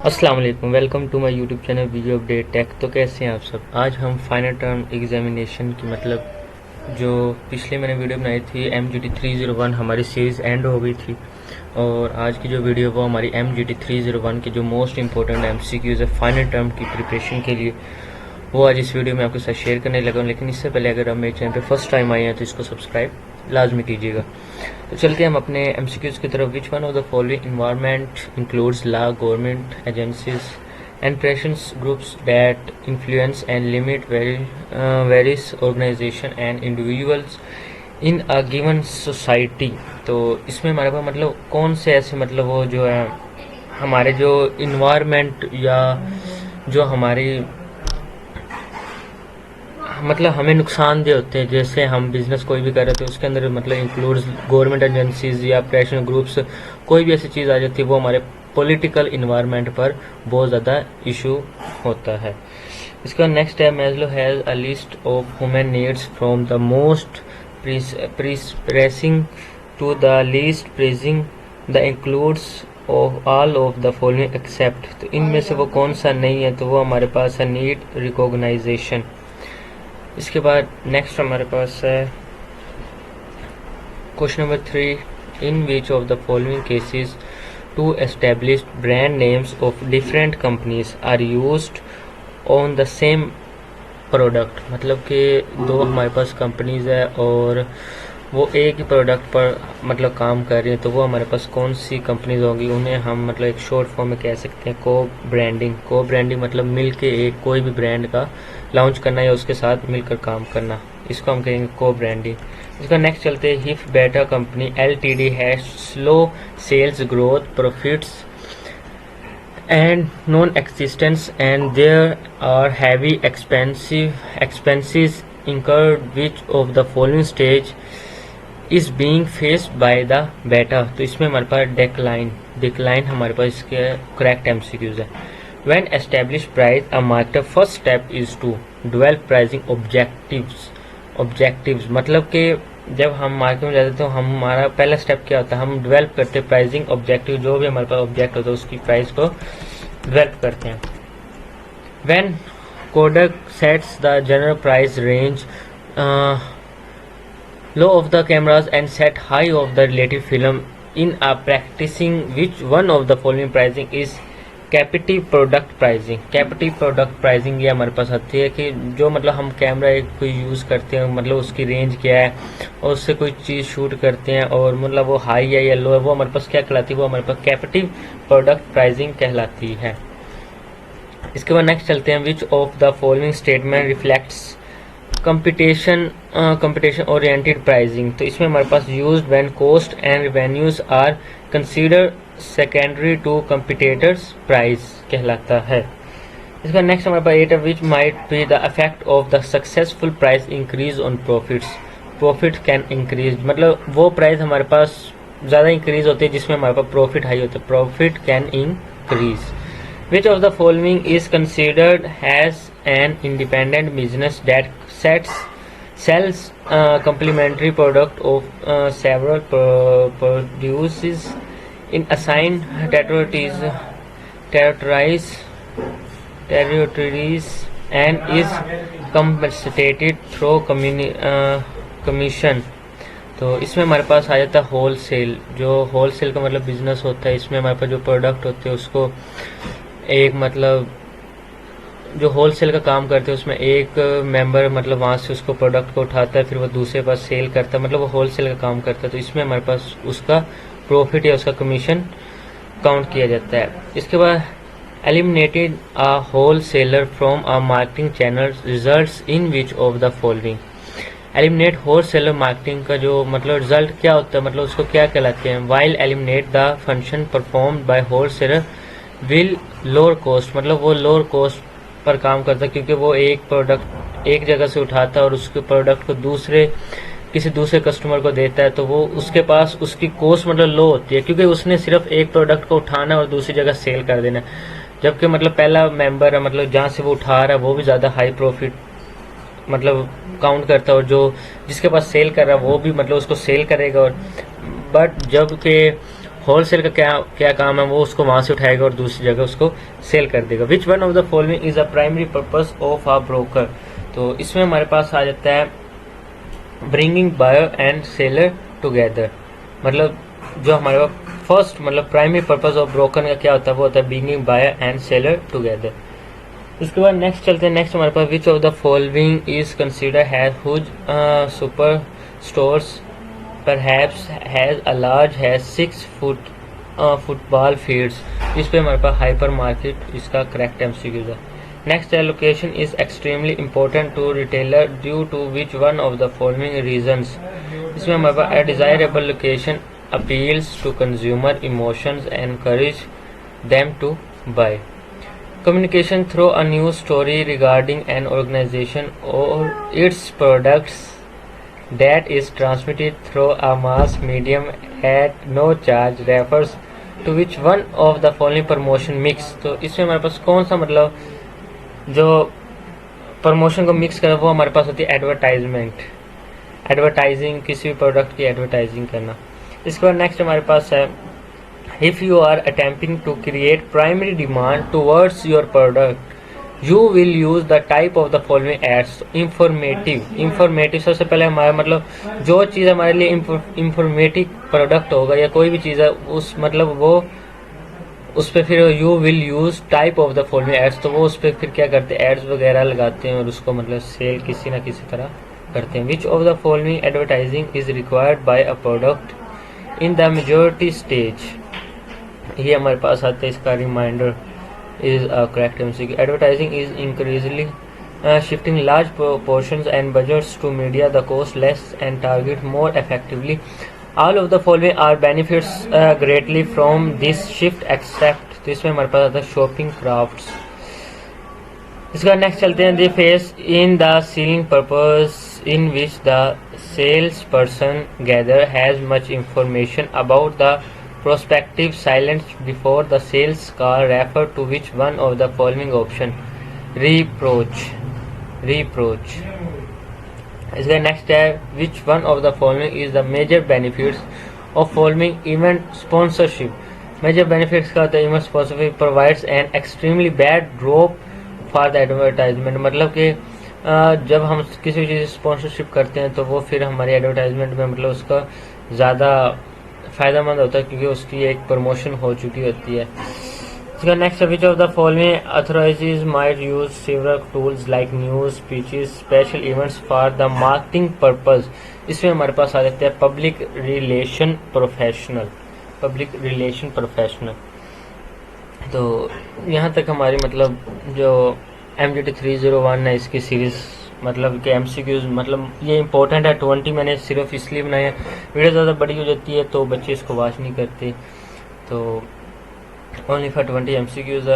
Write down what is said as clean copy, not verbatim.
अस्सलाम वालेकुम, welcome to my YouTube channel video update tech. तो कैसे हैं आप सब। आज हम फाइनल टर्म एग्जामिनेशन की जो पिछले मैंने वीडियो बनाई थी MGT 301 हमारी सीरीज़ एंड हो गई थी और आज की जो वीडियो वो हमारी MGT 301 की जो मोस्ट इंपॉर्टेंट MCQs है फाइनल टर्म की प्रिपरेशन के लिए, वो आज इस वीडियो में आपके साथ शेयर करने लगा हूँ। लेकिन इससे पहले अगर आप मेरे चैनल पे फर्स्ट टाइम आए हैं तो इसको सब्सक्राइब लाजमी कीजिएगा। तो चलते हैं हम अपने MCQs की तरफ। Which one of the following environment includes law, government agencies and pressure groups that influence and limit various organization and individuals in a given society. तो इसमें हमारे पास कौन से ऐसे वो जो है हमारे जो इन्वायरमेंट या जो हमारी हमें नुकसानदेह होते हैं, जैसे हम बिजनेस कोई भी कर रहे थे उसके अंदर इंक्लूड्स गवर्नमेंट एजेंसीज या प्रेशर ग्रुप्स, कोई भी ऐसी चीज़ आ जाती है वो हमारे पॉलिटिकल इन्वायरमेंट पर बहुत ज़्यादा इशू होता है। इसका नेक्स्ट है Maslow has a list of human needs from the most pressing to the least pressing the includes of all of the following except. तो इनमें से वो कौन सा नहीं है, तो वो हमारे पास है नीड रिकॉग्नाइजेशन। इसके बाद नेक्स्ट हमारे पास है question number 3, in which of the following cases to established brand names of different companies are used on the same product. कि दो हमारे पास कंपनीज है और वो एक ही प्रोडक्ट पर काम कर रही है, तो वो हमारे पास कौन सी कंपनीज होंगी, उन्हें हम एक शॉर्ट फॉर्म में कह सकते हैं को ब्रांडिंग। को ब्रांडिंग मिल के एक कोई भी ब्रांड का लॉन्च करना या उसके साथ मिलकर काम करना, इसको हम कहेंगे को ब्रांडिंग। इसका नेक्स्ट चलते हैं, हिफ बेटा company LTD has slow sales growth, profits and non-existence and there are heavy expenses incurred, which of the following stage is being faced by the beta। तो इसमें हमारे पास डिक्लाइन हमारे पास इसके करेक्ट MCQs है। when established price a market, first step is to develop pricing objectives कि जब हम market में जाते हैं तो हमारा पहला स्टेप क्या होता है, हम डेवलप करते हैं प्राइसिंग ऑब्जेक्टिव, जो भी हमारे पास ऑब्जेक्ट होता है उसकी प्राइस को डेवलप करते हैं। When Kodak sets the general price range low of the cameras and set high of the relative film in a practicing which one of the following pricing is captive product pricing. Captive product pricing ये हमारे पास आती है कि जो हम camera एक कोई use करते हैं, उसकी रेंज क्या है और उससे कोई चीज़ शूट करते हैं और वो हाई है या लो है, वो हमारे पास क्या कहलाती है, वो हमारे पास कैपिटिव प्रोडक्ट प्राइसिंग कहलाती है। इसके बाद नेक्स्ट चलते हैं, which of the following statement reflects competition oriented pricing. तो इसमें हमारे पास used when cost and revenues are consider secondary to competitors price कहलाता है। इसका नेक्स्ट हमारे पास 8 है, which might be the effect of the successful price increase on profits. Profit can increase वो प्राइस हमारे पास ज़्यादा इंक्रीज होती है जिसमें हमारे पास प्रॉफिट हाई होता है, profit can increase. Which of the following is considered has an independent business that sells complementary product of several produces in assigned territories and is compensated through commission। तो इसमें हमारे पास आ जाता है होलसेल। जो होलसेल का बिजनेस होता है, इसमें हमारे पास जो प्रोडक्ट होते हैं उसको एक जो होलसेल का काम करते हैं उसमें एक मेंबर वहाँ से उसको प्रोडक्ट को उठाता है, फिर वो दूसरे पास सेल करता है, वो होलसेल का काम करता है। तो इसमें हमारे पास उसका प्रॉफिट या उसका कमीशन काउंट किया जाता है। इसके बाद eliminated a wholesaler from a marketing channel results in which of the following. Eliminate wholesaler marketing का जो रिजल्ट क्या होता है, उसको क्या कहलाते हैं, while eliminate the function performed by wholesaler will lower cost. वो लोअर कॉस्ट पर काम करता है क्योंकि वो एक प्रोडक्ट एक जगह से उठाता है और उसके प्रोडक्ट को किसी दूसरे कस्टमर को देता है, तो वो उसके पास उसकी कॉस्ट लो होती है क्योंकि उसने सिर्फ एक प्रोडक्ट को उठाना और दूसरी जगह सेल कर देना। जबकि पहला मेंबर है जहाँ से वो उठा रहा है वो भी ज़्यादा हाई प्रॉफिट काउंट करता है और जो जिसके पास सेल कर रहा है वो भी उसको सेल करेगा। और बट जबकि होलसेल का क्या क्या काम है, वो उसको वहां से उठाएगा और दूसरी जगह उसको सेल कर देगा। Which one of the following is a primary purpose of a broker. तो इसमें हमारे पास आ जाता है bringing buyer and seller together. मतलब जो हमारे पास फर्स्ट मतलब प्राइमरी पर्पस ऑफ ब्रोकर का क्या होता है, वो होता है bringing buyer and seller together. उसके बाद नेक्स्ट चलते हैं। नेक्स्ट हमारे पास which of the following is consider has whose super stores perhaps has a large has 6 foot football fields। इस पे हमारे पास हाइपर मार्केट इसका करेक्ट एमसीक्यू है। नेक्स्ट है location is extremely important to retailer due to which one of the following reasons. इसमें हमारे पास a desirable location appeals to consumer emotions and encourage them to buy। Communication through a news story regarding an organization or its products that is transmitted through a mass medium at no charge refers to which one of the following promotion mix। तो इसमें हमारे पास कौन सा मतलब जो promotion को mix करे वो हमारे पास होती है एडवर्टाइजमेंट, एडवर्टाइजिंग, किसी भी प्रोडक्ट की एडवर्टाइजिंग करना। इसके बाद नेक्स्ट हमारे पास है if you are attempting to create primary demand towards your product you will use the type of the following ads. Informative सबसे पहले हमारा मतलब जो चीज़ हमारे लिए इंफॉर्मेटिव प्रोडक्ट होगा या कोई भी चीज़ है उस मतलब वो उस पर फिर you will use type of the following ads. तो वो उस पर फिर क्या करते हैं, एड्स वगैरह लगाते हैं और उसको मतलब सेल किसी ना किसी तरह करते हैं। Which of the following advertising is required by a product in the majority stage. ये हमारे पास आता है इसका reminder is a correct MCQ। Advertising is increasingly shifting large portions and budgets to media the cost less and target more effectively। All of the following are benefits greatly from this shift except। तो इसमें हमारे पास आता है shopping crafts. इसका next चलते हैं the face in the selling purpose in which the salesperson gather has much information about the prospective silence before the sales call refer to which one of the following option। reproach। इसका next है which one of the following is the major benefits of following event sponsorship। major benefits का होता है event sponsorship provides an extremely bad drop for the advertisement। मतलब कि जब हम किसी चीज़ स्पॉन्सरशिप करते हैं तो वो फिर हमारी एडवर्टाइजमेंट में मतलब उसका ज़्यादा फ़ायदेमंद होता है क्योंकि उसकी एक प्रमोशन हो चुकी होती है। इसका next which of the following authorities might use several tools like news speeches special events for the marketing purpose. इसमें हमारे पास आ जाते हैं पब्लिक रिलेशन प्रोफेशनल। तो यहाँ तक हमारी मतलब जो MGT 301 है इसकी सीरीज़ मतलब कि MCQs मतलब ये इंपॉर्टेंट है 20 मैंने सिर्फ इसलिए बनाया है। वीडियो ज़्यादा बड़ी हो जाती है तो बच्चे इसको वॉच नहीं करते, तो ओनली फॉर 20 MCQs है।